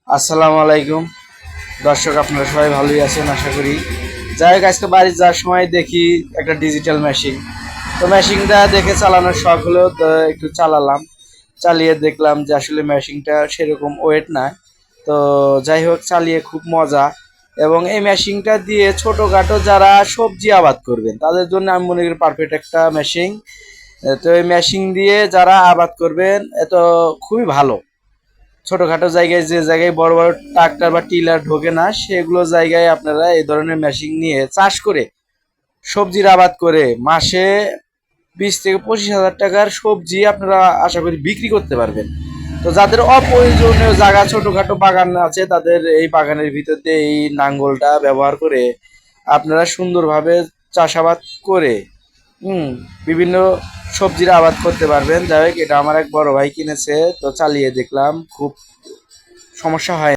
আসসালামু আলাইকুম দর্শক, আপনারা সবাই ভালোই আছেন আশা করি। যাই হোক, আজকে বাড়ি যাওয়ার সময় দেখি একটা ডিজিটাল মেশিন। তো মেশিনটা দেখে চালানোর শখ হলো, তো একটু চালালাম। চালিয়ে দেখলাম যে আসলে মেশিনটা সেরকম ওয়েট না। তো যাই হোক, চালিয়ে খুব মজা। এবং এই মেশিনটা দিয়ে ছোটোখাটো যারা সবজি আবাদ করবেন তাদের জন্য আমি মনে করি পারফেক্ট একটা মেশিন। তো এই মেশিন দিয়ে যারা আবাদ করবেন এত খুবই ভালো। ছোটখাটো জায়গায় যে জায়গায় বড় বড় ট্রাক্টর বা টিলার ঢোকে না, সেগুলো জায়গায় আপনারা এই ধরনের মেশিন নিয়ে চাষ করে সবজির আবাদ করে মাসে 20 থেকে 25 হাজার টাকার সবজি আপনারা আশা করি বিক্রি করতে পারবেন। তো যাদের অপ্রয়োজনীয় জায়গা ছোটখাটো বাগান আছে, তাদের এই বাগানের ভিতর দিয়ে এই নাঙ্গলটা ব্যবহার করে আপনারা সুন্দরভাবে চাষাবাদ করে হুম বিভিন্ন সবজির আবাদ করতে পারবেন। যাই হোক, এটা আমার এক বড় ভাই কিনেছে, তো চালিয়ে দেখলাম খুব সমস্যা হয়